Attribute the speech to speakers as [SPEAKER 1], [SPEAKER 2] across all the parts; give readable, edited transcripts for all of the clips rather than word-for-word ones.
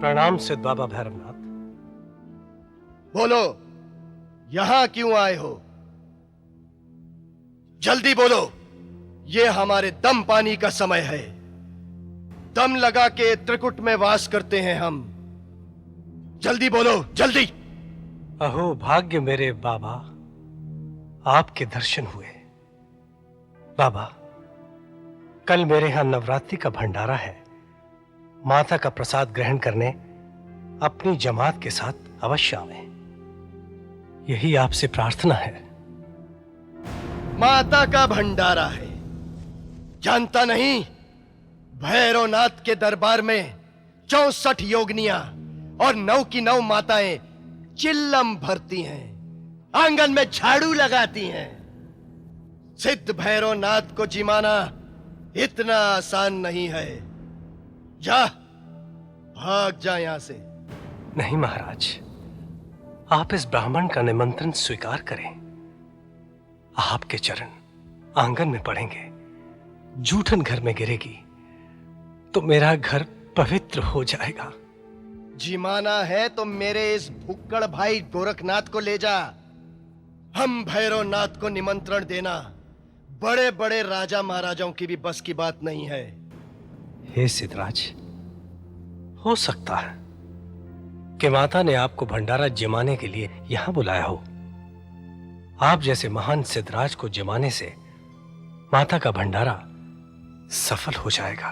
[SPEAKER 1] प्रणाम सिद्ध बाबा भैरवनाथ।
[SPEAKER 2] बोलो, यहां क्यों आए हो? जल्दी बोलो, ये हमारे दम पानी का समय है। दम लगा के त्रिकुट में वास करते हैं हम। जल्दी बोलो, जल्दी।
[SPEAKER 1] अहो भाग्य मेरे बाबा, आपके दर्शन हुए। बाबा, कल मेरे यहां नवरात्रि का भंडारा है। माता का प्रसाद ग्रहण करने अपनी जमात के साथ अवश्य आवें। यही आपसे प्रार्थना है।
[SPEAKER 2] माता का भंडारा है, जानता नहीं? भैरवनाथ के दरबार में 64 योगनियां और 9 की 9 माताएं चिल्लम भरती हैं, आंगन में झाड़ू लगाती हैं। सिद्ध भैरवनाथ को जिमाना इतना आसान नहीं है। जा, भाग जा यहां से।
[SPEAKER 1] नहीं महाराज, आप इस ब्राह्मण का निमंत्रण स्वीकार करें। आपके चरण आंगन में पड़ेंगे, जूठन घर में गिरेगी तो मेरा घर पवित्र हो जाएगा।
[SPEAKER 2] जिमाना है तो मेरे इस भुक्कड़ भाई गोरखनाथ को ले जा। हम भैरवनाथ को निमंत्रण देना बड़े बड़े राजा महाराजाओं की भी बस की बात नहीं है।
[SPEAKER 1] हे सिद्धराज, हो सकता है कि माता ने आपको भंडारा जमाने के लिए यहां बुलाया हो। आप जैसे महान सिद्धराज को जमाने से माता का भंडारा सफल हो जाएगा।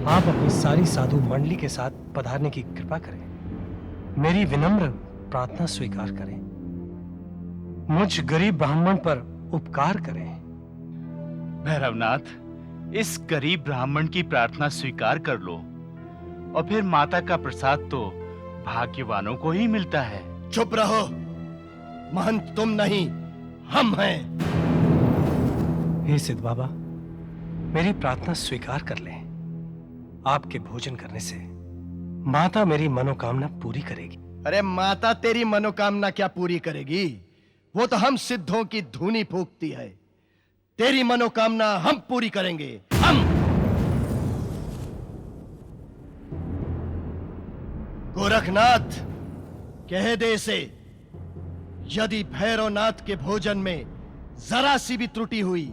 [SPEAKER 1] आप अपनी सारी साधु मंडली के साथ पधारने की कृपा करें। मेरी विनम्र प्रार्थना स्वीकार करें। मुझ गरीब ब्राह्मण पर उपकार करें।
[SPEAKER 3] भैरवनाथ, इस गरीब ब्राह्मण की प्रार्थना स्वीकार कर लो और फिर माता का प्रसाद तो भाग्यवानों को ही मिलता है।
[SPEAKER 2] चुप रहो, महंत तुम नहीं, हम हैं।
[SPEAKER 1] हे सिद्ध बाबा, मेरी प्रार्थना स्वीकार कर लें। आपके भोजन करने से माता मेरी मनोकामना पूरी करेगी।
[SPEAKER 2] अरे माता तेरी मनोकामना क्या पूरी करेगी? वो तो हम सिद्धों की धूनी फूंकती है। तेरी मनोकामना हम पूरी करेंगे, हम। गोरखनाथ, कह दे से, यदि भैरवनाथ के भोजन में जरा सी भी त्रुटि हुई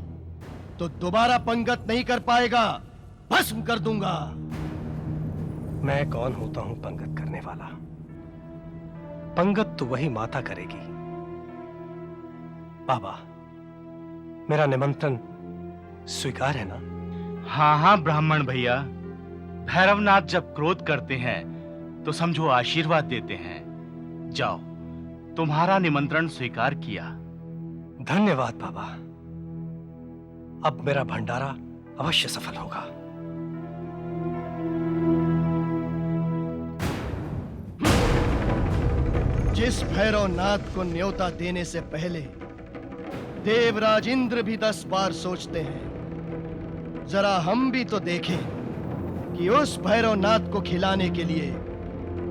[SPEAKER 2] तो दोबारा पंगत नहीं कर पाएगा, भस्म कर दूंगा।
[SPEAKER 1] मैं कौन होता हूं पंगत करने वाला? पंगत तो वही माता करेगी। बाबा, मेरा निमंत्रण स्वीकार है ना?
[SPEAKER 3] हाँ हाँ ब्राह्मण भैया, भैरवनाथ जब क्रोध करते हैं तो समझो आशीर्वाद देते हैं। जाओ, तुम्हारा निमंत्रण स्वीकार किया।
[SPEAKER 1] धन्यवाद बाबा। अब मेरा भंडारा अवश्य सफल होगा।
[SPEAKER 2] जिस भैरवनाथ को न्योता देने से पहले देवराज इंद्र भी 10 बार सोचते हैं, जरा हम भी तो देखें कि उस भैरवनाथ को खिलाने के लिए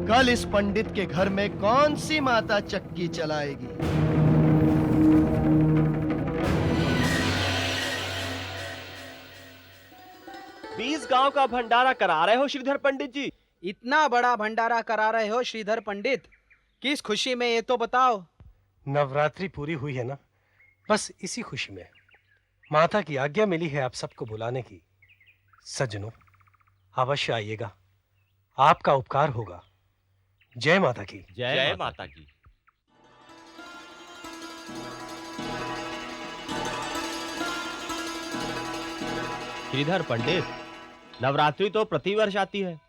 [SPEAKER 2] कल इस पंडित के घर में कौन सी माता चक्की चलाएगी।
[SPEAKER 4] 20 गांव का भंडारा करा रहे हो श्रीधर पंडित जी?
[SPEAKER 5] इतना बड़ा भंडारा करा रहे हो श्रीधर पंडित, किस खुशी में ये तो बताओ?
[SPEAKER 1] नवरात्रि पूरी हुई है ना, बस इसी खुशी में। माता की आज्ञा मिली है आप सबको बुलाने की। सज्जनों, अवश्य आइएगा, आपका उपकार होगा। जय माता की।
[SPEAKER 4] जय माता की। श्रीधर पंडित, नवरात्रि तो प्रतिवर्ष आती है,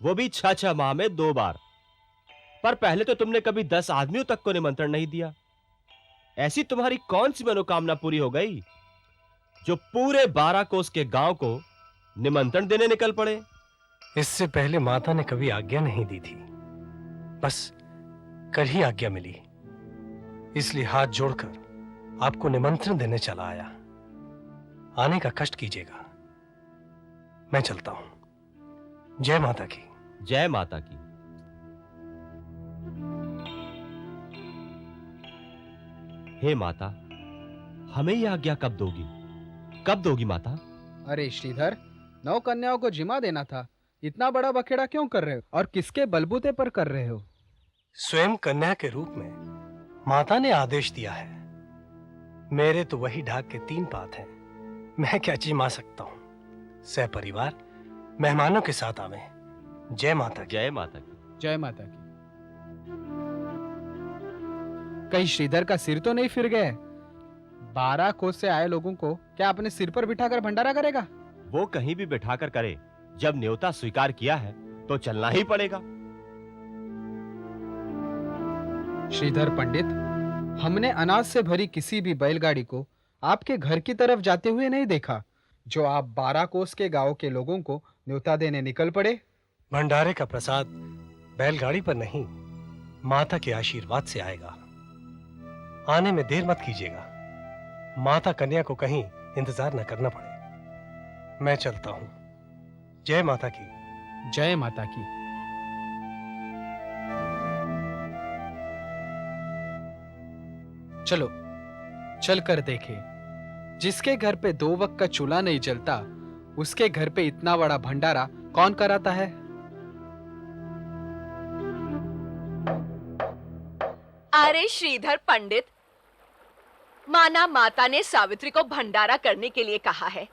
[SPEAKER 4] वो भी 6-6 माह में 2 बार। पर पहले तो तुमने कभी 10 आदमियों तक को निमंत्रण नहीं दिया। ऐसी तुम्हारी कौन सी मनोकामना पूरी हो गई जो पूरे 12 कोस के गांव को निमंत्रण देने निकल पड़े?
[SPEAKER 1] इससे पहले माता ने कभी आज्ञा नहीं दी थी, बस कल ही आज्ञा मिली, इसलिए हाथ जोड़कर आपको निमंत्रण देने चला आया। आने का कष्ट कीजिएगा, मैं चलता हूं। जय माता की।
[SPEAKER 4] जय माता की। हे माता, हमें यह आज्ञा कब दोगी? कब दोगी माता?
[SPEAKER 5] अरे श्रीधर, 9 कन्याओं को जिमा देना था, इतना बड़ा बखेड़ा क्यों कर रहे हो और किसके बलबूते पर कर रहे हो?
[SPEAKER 1] स्वयं कन्या के रूप में माता ने आदेश दिया है। मेरे तो वही ढाक के 3 पात हैं। मैं क्या जिमा सकता हूं। सहपरिवार मेहमानों के साथ आवे। जय माता की।
[SPEAKER 4] जय माता की।
[SPEAKER 5] जय माता की। कहीं श्रीधर का सिर तो नहीं फिर गया? 12 कोस से आए लोगों को क्या अपने सिर पर बिठाकर भंडारा करेगा?
[SPEAKER 4] वो कहीं भी बिठाकर करे, जब न्योता स्वीकार किया है तो चलना ही पड़ेगा।
[SPEAKER 5] श्रीधर पंडित, हमने अनाज से भरी किसी भी बैलगाड़ी को आपके घर की तरफ जाते हुए नहीं देखा, जो आप 12 कोस के गांव के लोगों को न्योता देने निकल पड़े।
[SPEAKER 1] भंडारे का प्रसाद बैलगाड़ी पर नहीं, माता के आशीर्वाद से आएगा। आने में देर मत कीजिएगा। माता कन्या को कहीं इंतजार न करना पड़े। मैं चलता हूं। जय माता की।
[SPEAKER 5] जय माता की। चलो चल कर देखें। जिसके घर पे 2 वक्त का चूल्हा नहीं जलता, उसके घर पे इतना बड़ा भंडारा कौन कराता है?
[SPEAKER 6] अरे श्रीधर पंडित, माना माता ने सावित्री को भंडारा करने के लिए कहा है,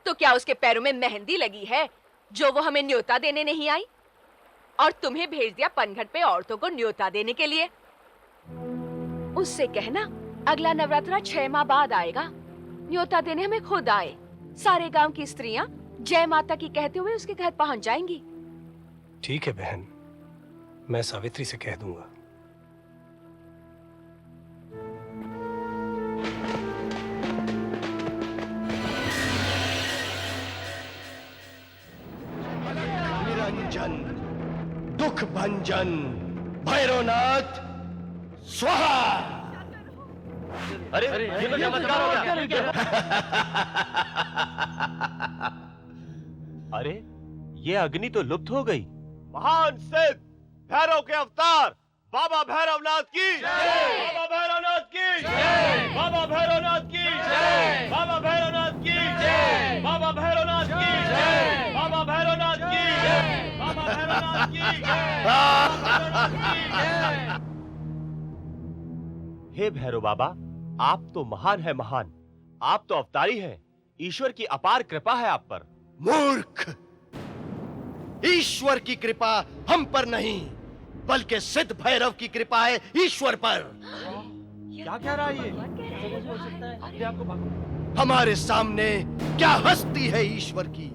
[SPEAKER 6] तो क्या उसके पैरों में मेहंदी लगी है जो वो हमें न्योता देने नहीं आई? और तुम्हें भेज दिया पनघट पे औरतों को न्योता देने के लिए। उससे कहना अगला नवरात्रा 6 माह बाद आएगा, न्योता देने हमें खुद आए। सारे गांव की स्त्रियां जय माता की कहते हुए उसके घर पहुंच जाएंगी।
[SPEAKER 1] ठीक है बहन, मैं सावित्री से कह दूंगा।
[SPEAKER 2] निरंजन, दुख भंजन, भैरवनाथ स्वाहा।
[SPEAKER 4] अरे ये तो चमत्कार हो गया। अरे ये अग्नि तो लुप्त हो गई। महान सिद्ध भैरव के अवतार बाबा भैरवनाथ की जय। बाबा भैरवनाथ की जय। बाबा भैरवनाथ की जय। बाबा भैरवनाथ की जय। बाबा भैरवनाथ की जय। बाबा भैरवनाथ की जय। बाबा भैरवनाथ की जय। हे भैरव बाबा, आप तो महान है, महान। आप तो अवतारी हैं। ईश्वर की अपार कृपा है आप पर।
[SPEAKER 2] मूर्ख, ईश्वर की कृपा हम पर नहीं, बल्कि सिद्ध भैरव की कृपा है ईश्वर पर।
[SPEAKER 4] क्या कह रहा है ये?
[SPEAKER 2] हमारे सामने क्या हस्ती है ईश्वर की?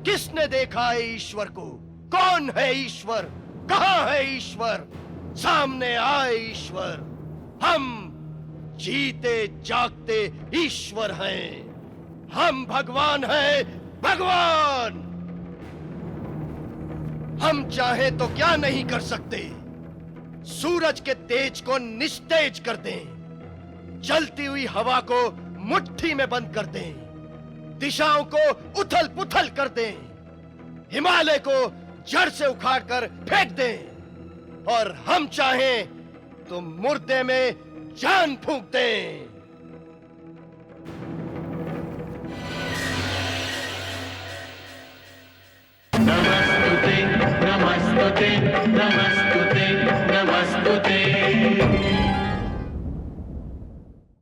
[SPEAKER 2] किसने देखा है ईश्वर को? कौन है ईश्वर? कहां है ईश्वर? सामने आए ईश्वर। हम जीते जागते ईश्वर हैं। हम भगवान हैं, भगवान। हम चाहे तो क्या नहीं कर सकते? सूरज के तेज को निस्तेज कर दें, जलती हुई हवा को मुट्ठी में बंद कर दें, दिशाओं को उथल पुथल कर दें, हिमालय को जड़ से उखाड़कर फेंक दें, और हम चाहें तो मुर्दे में जान फूंक दें।
[SPEAKER 7] नमस्ते नमस्ते नमस्ते